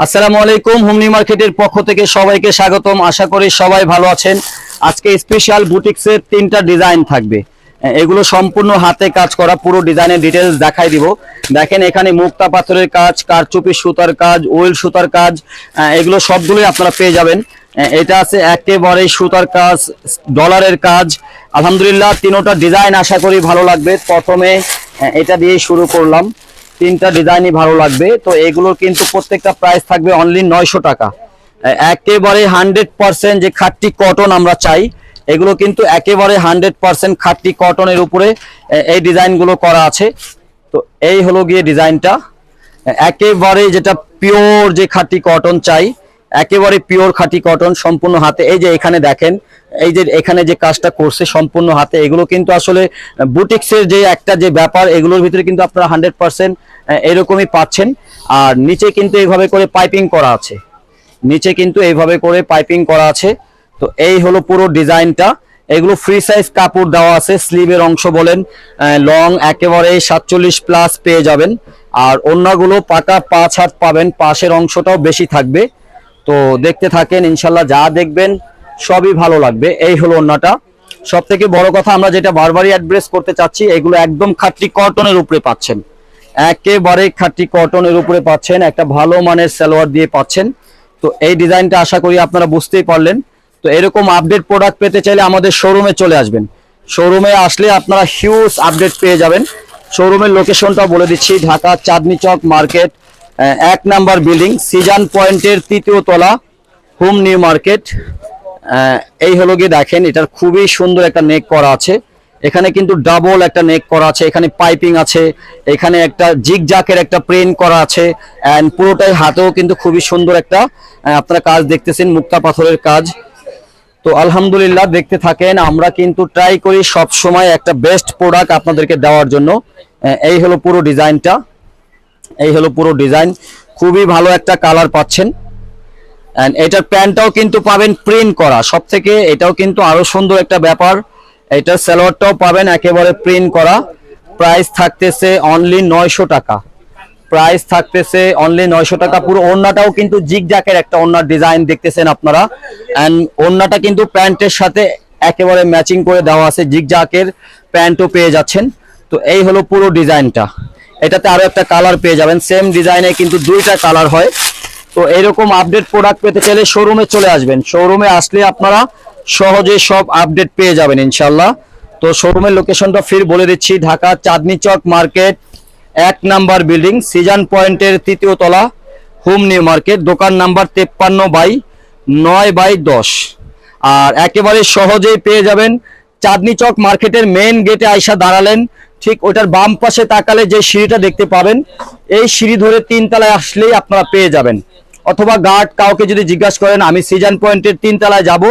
আসসালামু আলাইকুম। Home new মার্কেটের পক্ষ থেকে সবাইকে স্বাগতম। আশা করি সবাই ভালো আছেন। আজকে স্পেশাল বুটিক্সের 3টা ডিজাইন থাকবে। এগুলো সম্পূর্ণ হাতে কাজ করা, পুরো ডিজাইনের ডিটেইলস দেখাই দিব। দেখেন এখানে মুক্তা পাথরের কাজ, কারচুপি সুতার কাজ, ওয়েল সুতার কাজ, এগুলো সবগুলোই আপনারা পেয়ে যাবেন। এটা আছে একেবারে সুতার কাজ, ডলারের কাজ। আলহামদুলিল্লাহ তিনোটা ডিজাইন আশা করি ভালো লাগবে। প্রথমে এটা দিয়ে শুরু করলাম। 3টা ডিজাইনই ভালো লাগবে। তো এগুলোর কিন্তু প্রত্যেকটা প্রাইস থাকবে অনলি 900 টাকা। একেবারে 100% যে খাঁটি কটন আমরা চাই, এগুলো কিন্তু একেবারে 100% খাঁটি কটনের উপরে এই ডিজাইনগুলো করা আছে। তো এই হলো গিয়ে ডিজাইনটা, একেবারে যেটা পিওর যে খাঁটি কটন চাই, একেবারে পিওর খাঁটি কটন সম্পূর্ণ হাতে। এই যে এখানে দেখেন, এই যে এখানে যে কাজটা করছে সম্পূর্ণ হাতে, এগুলো কিন্তু আসলে বুটিক্সের যে একটা যে ব্যাপার, এগুলোর ভিতরে কিন্তু আপনারা 100% এরকমই পাচ্ছেন। আর নিচে কিন্তু এইভাবে করে পাইপিং করা আছে, নিচে কিন্তু এইভাবে করে পাইপিং করা আছে। তো এই হলো পুরো ডিজাইনটা। এগুলো ফ্রি সাইজ কাপড় দেওয়া আছে, স্লিভের অংশ বলেন লং একেবারে 47+ পেয়ে যাবেন। আর ওড়নাগুলো পাকা 5 হাত পাবেন, পাশের অংশটাও বেশি থাকবে। তো দেখতে থাকেন, ইনশাল্লাহ যা দেখবেন সবই ভালো লাগবে। এই হলো ওড়নাটা। সব থেকে বড় কথা, আমরা যেটা বারবারই অ্যাড্রেস করতে চাচ্ছি, এগুলো একদম খাঁটি কটনের উপরে পাচ্ছেন, একেবারে খাঁটি কটনের উপরে পাচ্ছেন, একটা ভালো মানের সালোয়ার দিয়ে পাচ্ছেন। তো এই ডিজাইনটা আশা করি আপনারা বুঝতেই পারলেন। তো এরকম আপডেট প্রোডাক্ট পেতে চাইলে আমাদের শোরুমে চলে আসবেন। শোরুমে আসলে আপনারা হিউজ আপডেট পেয়ে যাবেন। শোরুমের লোকেশনটা বলে দিচ্ছি, ঢাকা চাঁদনী চক মার্কেট, 1 নাম্বার বিল্ডিং, সিজান পয়েন্টের 3য় তলা, হোম নিউ মার্কেট। এই হলো গিয়ে দেখেন, এটার খুবই সুন্দর একটা নেক করা আছে। এখানে কিন্তু ডাবল একটা নেক করা আছে, এখানে পাইপিং আছে, এখানে একটা জিগজাকের একটা প্রিন্ট করা আছে, এন্ড পুরোটাই হাতেও কিন্তু খুবই সুন্দর একটা আপনারা কাজ দেখতেছেন, মুক্তা পাথরের কাজ। তো আলহামদুলিল্লাহ দেখতে থাকেন। আমরা কিন্তু ট্রাই করি সব সময় একটা বেস্ট প্রোডাক্ট আপনাদেরকে দেওয়ার জন্য। এই হলো পুরো ডিজাইনটা, এই হলো পুরো ডিজাইন, খুবই ভালো একটা কালার পাচ্ছেন। এন্ড এটার প্যান্টটাও কিন্তু পাবেন প্রিন্ট করা, সব থেকে এটাও কিন্তু আরো সুন্দর একটা ব্যাপার। এটার সালোয়ারটাও পাবেন একেবারে প্রিন্ট করা। প্রাইস থাকতেছে অনলি 900 টাকা, প্রাইস থাকতেছে অনলি 900 টাকা। পুরো ওড়নাটাও কিন্তু জিগজ্যাকের একটা ওড়নার ডিজাইন দেখতেছেন আপনারা। এন্ড ওড়নাটা কিন্তু প্যান্টের সাথে একেবারে ম্যাচিং করে দেওয়া আছে, জিগজ্যাকের প্যান্টও পেয়ে যাচ্ছেন। তো এই হলো পুরো ডিজাইনটা। এটাতে আরো একটা কালার পেয়ে যাবেন, সেম ডিজাইনে কিন্তু 2টা কালার হয়। তো এরকম আপডেট প্রোডাক্ট পেতে চাইলে শোরুমে চলে আসবেন। শোরুমে আসলে আপনারা সহজে সব আপডেট পেয়ে যাবেন ইনশাল্লাহ। তো শোরুমের লোকেশনটা ফির বলে দিচ্ছি, ঢাকা চাঁদনী চক মার্কেট, 1 নাম্বার বিল্ডিং, সিজান পয়েন্টের 3য় তলা, হোম নিউ মার্কেট, দোকান নাম্বার 53/9/10। আর একেবারে সহজেই পেয়ে যাবেন চাঁদনী চক মার্কেটের মেইন গেটে আইসা দাঁড়ালেন, ঠিক ওইটার বাম পাশে তাকালে যে সিঁড়িটা দেখতে পাবেন, এই সিঁড়ি ধরে 3 তলায় আসলেই আপনারা পেয়ে যাবেন। অথবা গার্ড কাউকে যদি জিজ্ঞাসা করেন আমি সিজান পয়েন্টের 3 তলায় যাব,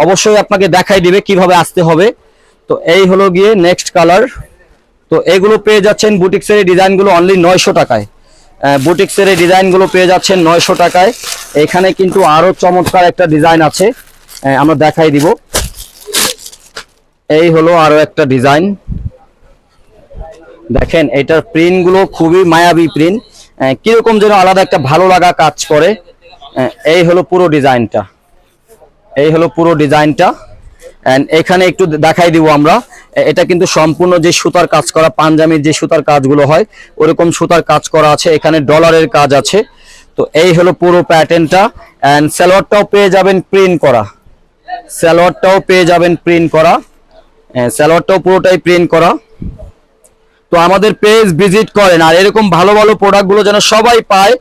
অবশ্যই আপনাকে দেখাই দিবে কিভাবে আসতে হবে। তো এই হলো গিয়ে নেক্সট কালার। তো এগুলো পেয়ে যাচ্ছেন বুটিক্সের এই ডিজাইনগুলো অনলি 900 টাকায়। বুটিক্সের এই ডিজাইনগুলো পেয়ে যাচ্ছেন 900 টাকায়। এখানে কিন্তু আরো চমৎকার একটা ডিজাইন আছে, আমরা দেখাই দিব। এই হলো আরো একটা ডিজাইন, দেখেন এটার প্রিন্ট গুলো খুবই মায়াবী প্রিন্ট, কিরকম যেন আলাদা একটা ভালো লাগা কাজ করে। এই হলো পুরো ডিজাইনটা, এই হলো পুরো ডিজাইনটা। এন্ড এখানে একটু দেখাই দিব আমরা, এটা কিন্তু সম্পূর্ণ যে সুতার কাজ করা, পাঞ্জাবির যে সুতার কাজগুলো হয় ওরকম সুতার কাজ করা আছে, এখানে ডলারের কাজ আছে। তো এই হলো পুরো প্যাটার্নটা। এন্ড সালোয়ারটাও পেয়ে যাবেন প্রিন্ট করা, সালোয়ারটাও পেয়ে যাবেন প্রিন্ট করা, সালোয়ারটাও পুরোটাই প্রিন্ট করা। তো আমাদের পেজ ভিজিট করেন, আর এরকম ভালো ভালো প্রোডাক্টগুলো যেন সবাই পায়।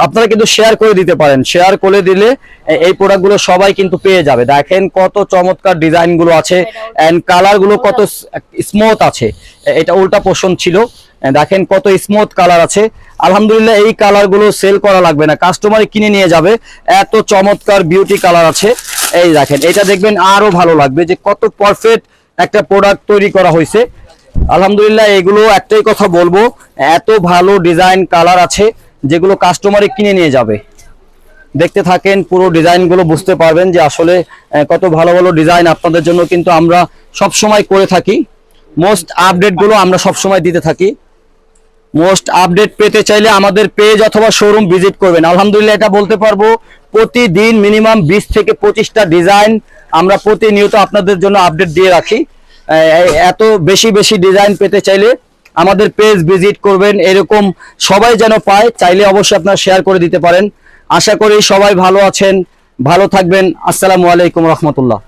আপনারা কিন্তু শেয়ার করে দিতে পারেন, শেয়ার করে দিলে এই প্রোডাক্টগুলো সবাই কিন্তু পেয়ে যাবে। দেখেন কত চমৎকার ডিজাইনগুলো আছে, এন্ড কালারগুলো কত স্মুথ আছে। এটা উল্টা পোষণ ছিল, দেখেন কত স্মুথ কালার আছে। আলহামদুলিল্লাহ এই কালারগুলো সেল করা লাগবে না, কাস্টমার কিনে নিয়ে যাবে, এত চমৎকার বিউটি কালার আছে। এই দেখেন, এটা দেখবেন আরো ভালো লাগবে যে কত পারফেক্ট একটা প্রোডাক্ট তৈরি করা হয়েছে। আলহামদুলিল্লাহ এগুলো একটাই কথা বলবো, এত ভালো ডিজাইন কালার আছে যেগুলো কাস্টমারে কিনে নিয়ে যাবে। দেখতে থাকেন, পুরো ডিজাইনগুলো বুঝতে পারবেন যে আসলে কত ভালো ভালো ডিজাইন আপনাদের জন্য কিন্তু আমরা সব সময় করে থাকি। মোস্ট আপডেট গুলো আমরা সব সময় দিতে থাকি। মোস্ট আপডেট পেতে চাইলে আমাদের পেজ অথবা শোরুম ভিজিট করবেন। আলহামদুলিল্লাহ এটা বলতে পারবো প্রতিদিন মিনিমাম 20 থেকে 25টা ডিজাইন আমরা প্রতিনিয়ত আপনাদের জন্য আপডেট দিয়ে রাখি। এত বেশি বেশি ডিজাইন পেতে চাইলে আমাদের পেজ ভিজিট করবেন, এরকম সবাই যেন পায়। চাইলে অবশ্যই আপনারা শেয়ার করে দিতে পারেন। আশা করি সবাই ভালো আছেন, ভালো থাকবেন। আসসালামু আলাইকুম রহমতুল্লাহ।